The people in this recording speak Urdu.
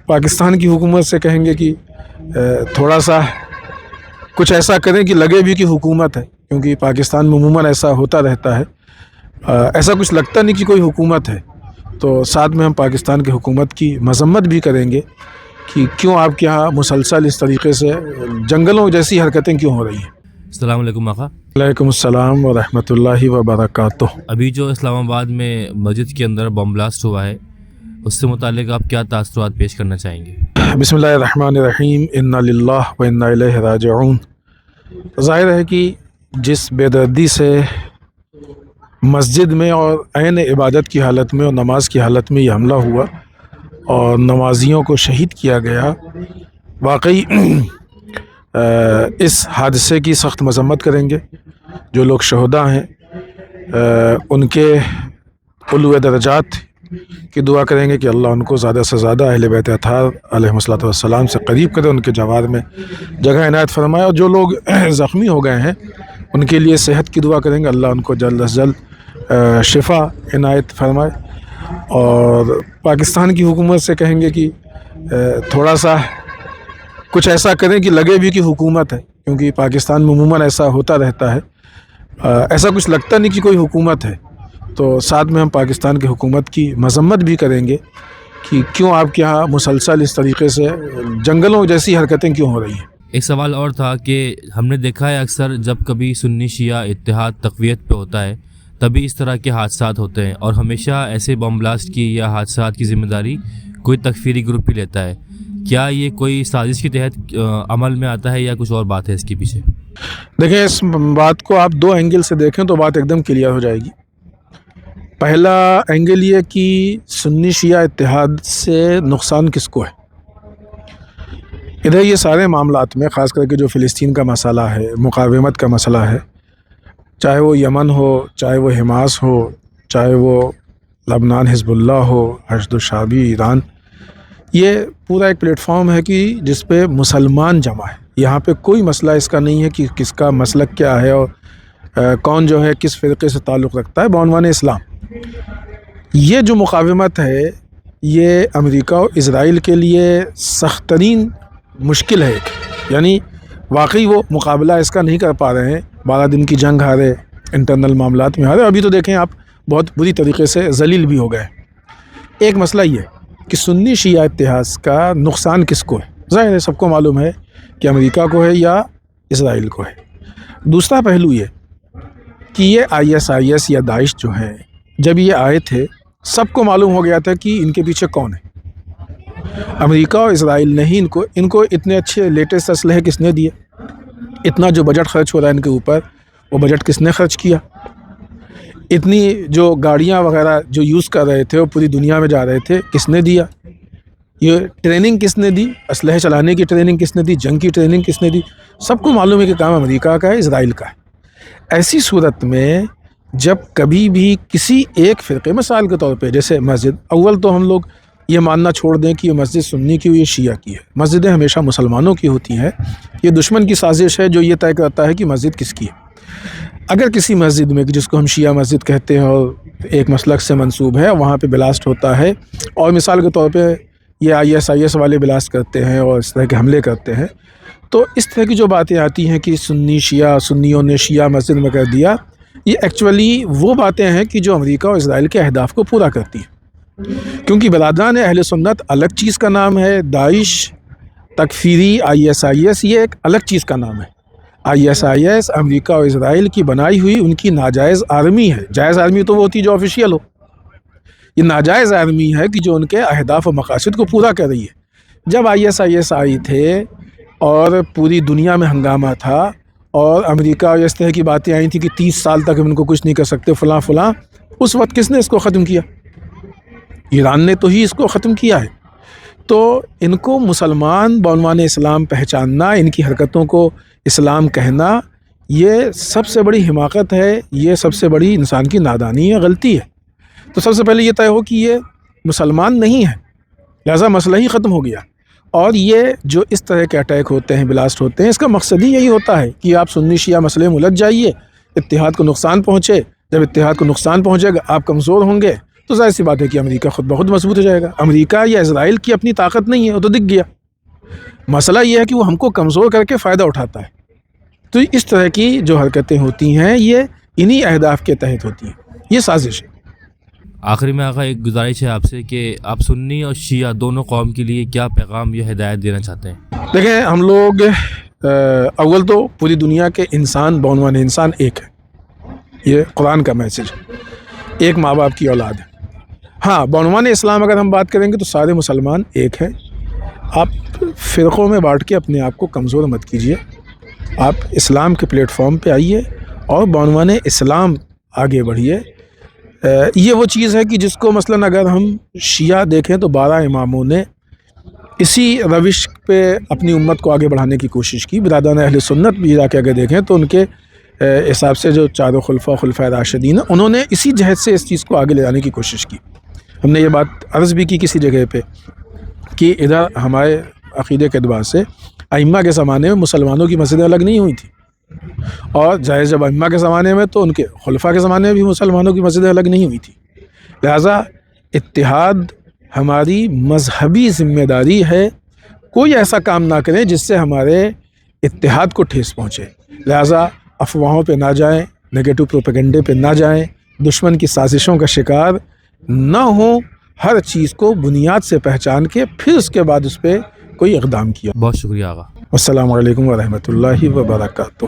پاکستان کی حکومت سے کہیں گے کہ تھوڑا سا کچھ ایسا کریں کہ لگے بھی کہ حکومت ہے، کیونکہ پاکستان میں عموماً ایسا ہوتا رہتا ہے، ایسا کچھ لگتا نہیں کہ کوئی حکومت ہے، تو ساتھ میں ہم پاکستان کی حکومت کی مذمت بھی کریں گے کہ کیوں آپ کے یہاں مسلسل اس طریقے سے جنگلوں جیسی حرکتیں کیوں ہو رہی ہیں۔ السلام علیکم آقا۔ وعلیکم السلام ورحمۃ اللہ وبرکاتہ۔ ابھی جو اسلام آباد میں مسجد کے اندر بم بلاسٹ ہوا ہے، اس سے متعلق آپ کیا تاثرات پیش کرنا چاہیں گے؟ بسم اللہ الرحمن الرحیم، انا للہ و انا الیہ راجعون۔ ظاہر ہے کہ جس بے دردی سے مسجد میں اور عین عبادت کی حالت میں اور نماز کی حالت میں یہ حملہ ہوا اور نمازیوں کو شہید کیا گیا، واقعی اس حادثے کی سخت مذمت کریں گے۔ جو لوگ شہداء ہیں ان کے علو درجات کی دعا کریں گے کہ اللہ ان کو زیادہ سے زیادہ اہل بیت اطہار علیہ السلام سے قریب کرے، ان کے جوار میں جگہ عنایت فرمائے، اور جو لوگ زخمی ہو گئے ہیں ان کے لیے صحت کی دعا کریں گے، اللہ ان کو جلد از جلد شفا عنایت فرمائے۔ اور پاکستان کی حکومت سے کہیں گے کہ تھوڑا سا کچھ ایسا کریں کہ لگے بھی کہ حکومت ہے، کیونکہ پاکستان میں عموماً ایسا ہوتا رہتا ہے، ایسا کچھ لگتا نہیں کہ کوئی حکومت ہے، تو ساتھ میں ہم پاکستان کی حکومت کی مذمت بھی کریں گے کہ کیوں آپ کے یہاں مسلسل اس طریقے سے جنگلوں جیسی حرکتیں کیوں ہو رہی ہیں۔ ایک سوال اور تھا کہ ہم نے دیکھا ہے اکثر جب کبھی سنی شیعہ اتحاد تقویت پہ ہوتا ہے تبھی اس طرح کے حادثات ہوتے ہیں، اور ہمیشہ ایسے بم بلاسٹ کی یا حادثات کی ذمہ داری کوئی تکفیری گروپ ہی لیتا ہے۔ کیا یہ کوئی سازش کے تحت عمل میں آتا ہے یا کچھ اور بات ہے اس کے پیچھے؟ دیکھیں، اس بات کو آپ دو اینگل سے دیکھیں تو بات ایک دم کلیئر ہو جائے گی۔ پہلا اینگل یہ کہ سنی شیعہ اتحاد سے نقصان کس کو ہے۔ ادھر یہ سارے معاملات میں، خاص کر کے جو فلسطین کا مسئلہ ہے، مقاومت کا مسئلہ ہے، چاہے وہ یمن ہو، چاہے وہ حماس ہو، چاہے وہ لبنان حزب اللہ ہو، حشد الشعبی ایران، یہ پورا ایک پلیٹ فارم ہے کہ جس پہ مسلمان جمع ہے۔ یہاں پہ کوئی مسئلہ اس کا نہیں ہے کہ کس کا مسلک کیا ہے اور کون جو ہے کس فرقے سے تعلق رکھتا ہے، بعنوان اسلام۔ یہ جو مقاومت ہے یہ امریکہ اور اسرائیل کے لیے سخت ترین مشکل ہے، یعنی واقعی وہ مقابلہ اس کا نہیں کر پا رہے ہیں، 12 دن کی جنگ ہارے، انٹرنل معاملات میں ہارے، ابھی تو دیکھیں آپ بہت بری طریقے سے ذلیل بھی ہو گئے۔ ایک مسئلہ یہ کہ سنی شیعہ اتحاد کا نقصان کس کو ہے۔ ظاہر ہے سب کو معلوم ہے کہ امریکہ کو ہے یا اسرائیل کو ہے۔ دوسرا پہلو یہ کہ یہ ISIS یا داعش جو ہے، جب یہ آئے تھے سب کو معلوم ہو گیا تھا کہ ان کے پیچھے کون ہے۔ امریکہ اور اسرائیل نے ہی ان کو اتنے اچھے لیٹسٹ اسلحے کس نے دیے، اتنا جو بجٹ خرچ ہو رہا ہے ان کے اوپر، وہ بجٹ کس نے خرچ کیا، اتنی جو گاڑیاں وغیرہ جو یوز کر رہے تھے وہ پوری دنیا میں جا رہے تھے، کس نے دیا، یہ ٹریننگ کس نے دی، اسلحے چلانے کی ٹریننگ کس نے دی، جنگ کی ٹریننگ کس نے دی، سب کو معلوم ہے کہ کام امریکہ کا ہے، اسرائیل کا ہے۔ ایسی صورت میں جب کبھی بھی کسی ایک فرقے، مثال کے طور پہ جیسے مسجد، اول تو ہم لوگ یہ ماننا چھوڑ دیں کہ یہ مسجد سنی کی ہوئی ہے، شیعہ کی ہے۔ مسجدیں ہمیشہ مسلمانوں کی ہوتی ہیں، یہ دشمن کی سازش ہے جو یہ طے کرتا ہے کہ مسجد کس کی ہے۔ اگر کسی مسجد میں جس کو ہم شیعہ مسجد کہتے ہیں اور ایک مسلک سے منسوب ہے، وہاں پہ بلاسٹ ہوتا ہے، اور مثال کے طور پہ یہ ISIS والے بلاسٹ کرتے ہیں اور اس طرح کے حملے کرتے ہیں، تو اس طرح کی جو باتیں آتی ہیں کہ سنیوں نے شیعہ مسجد میں کر دیا، یہ ایکچولی وہ باتیں ہیں کہ جو امریکہ اور اسرائیل کے اہداف کو پورا کرتی ہیں۔ کیونکہ برادران اہل سنت الگ چیز کا نام ہے، داعش، تکفیری، ISIS یہ ایک الگ چیز کا نام ہے۔ ISIS امریکہ اور اسرائیل کی بنائی ہوئی ان کی ناجائز آرمی ہے۔ جائز آرمی تو وہ ہوتی جو آفیشیل ہو، یہ ناجائز آرمی ہے کہ جو ان کے اہداف و مقاصد کو پورا کر رہی ہے۔ جب ISIS آئی تھے اور پوری دنیا میں ہنگامہ تھا اور امریکہ اور اس طرح کی باتیں آئی تھیں کہ 30 سال تک ہم ان کو کچھ نہیں کر سکتے، فلاں فلاں، اس وقت کس نے اس کو ختم کیا؟ ایران نے تو ہی اس کو ختم کیا ہے۔ تو ان کو مسلمان بعنوان اسلام پہچاننا، ان کی حرکتوں کو اسلام کہنا، یہ سب سے بڑی حماقت ہے، یہ سب سے بڑی انسان کی نادانی ہے، غلطی ہے۔ تو سب سے پہلے یہ طے ہو کہ یہ مسلمان نہیں ہے، لہذا مسئلہ ہی ختم ہو گیا۔ اور یہ جو اس طرح کے اٹیک ہوتے ہیں، بلاسٹ ہوتے ہیں، اس کا مقصد ہی یہی ہوتا ہے کہ آپ سنی شیعہ مسئلے میں الجھ جائیے، اتحاد کو نقصان پہنچے، جب اتحاد کو نقصان پہنچے گا آپ کمزور ہوں گے، تو ظاہر سی بات ہے کہ امریکہ خود بخود مضبوط ہو جائے گا. امریکہ یا اسرائیل کی اپنی طاقت نہیں ہے, وہ تو دکھ گیا. مسئلہ یہ ہے کہ وہ ہم کو کمزور کر کے فائدہ اٹھاتا ہے. تو اس طرح کی جو حرکتیں ہوتی ہیں یہ انہی اہداف کے تحت ہوتی ہیں, یہ سازش ہے. آخری میں آقا ایک گزارش ہے آپ سے کہ آپ سنی اور شیعہ دونوں قوم کے لیے کیا پیغام یا ہدایت دینا چاہتے ہیں؟ دیکھیں, ہم لوگ اول تو پوری دنیا کے انسان بعنوان انسان ایک ہے, یہ قرآن کا میسج ہے, ایک ماں باپ کی اولاد ہے. ہاں, بعنوان اسلام اگر ہم بات کریں گے تو سارے مسلمان ایک ہے. آپ فرقوں میں بانٹ کے اپنے آپ کو کمزور مت کیجیے, آپ اسلام کے پلیٹ فارم پہ آئیے اور بعنوان اسلام آگے بڑھیے. یہ وہ چیز ہے کہ جس کو مثلاً اگر ہم شیعہ دیکھیں تو 12 اماموں نے اسی روش پہ اپنی امت کو آگے بڑھانے کی کوشش کی. برادران اہل سنت بھی جا کے اگر دیکھیں تو ان کے حساب سے جو چاروں خلفاء راشدین ہیں, انہوں نے اسی جہد سے اس چیز کو آگے لے جانے کی کوشش کی. ہم نے یہ بات عرض بھی کی کسی جگہ پہ کہ ادھر ہمارے عقیدے کے اعتبار سے ائمہ کے زمانے میں مسلمانوں کی مسجدیں الگ نہیں ہوئی تھیں, اور جائز جب ائمہ کے زمانے میں تو ان کے خلفاء کے زمانے میں بھی مسلمانوں کی مسجدیں الگ نہیں ہوئی تھیں. لہٰذا اتحاد ہماری مذہبی ذمہ داری ہے. کوئی ایسا کام نہ کریں جس سے ہمارے اتحاد کو ٹھیس پہنچے. لہٰذا افواہوں پہ نہ جائیں, نگیٹو پروپیگنڈے پہ نہ جائیں, دشمن کی سازشوں کا شکار نہ ہوں. ہر چیز کو بنیاد سے پہچان کے پھر اس کے بعد اس پہ کوئی اقدام کیا. بہت شکریہ آقا. السلام علیکم ورحمۃ اللہ وبرکاتہ.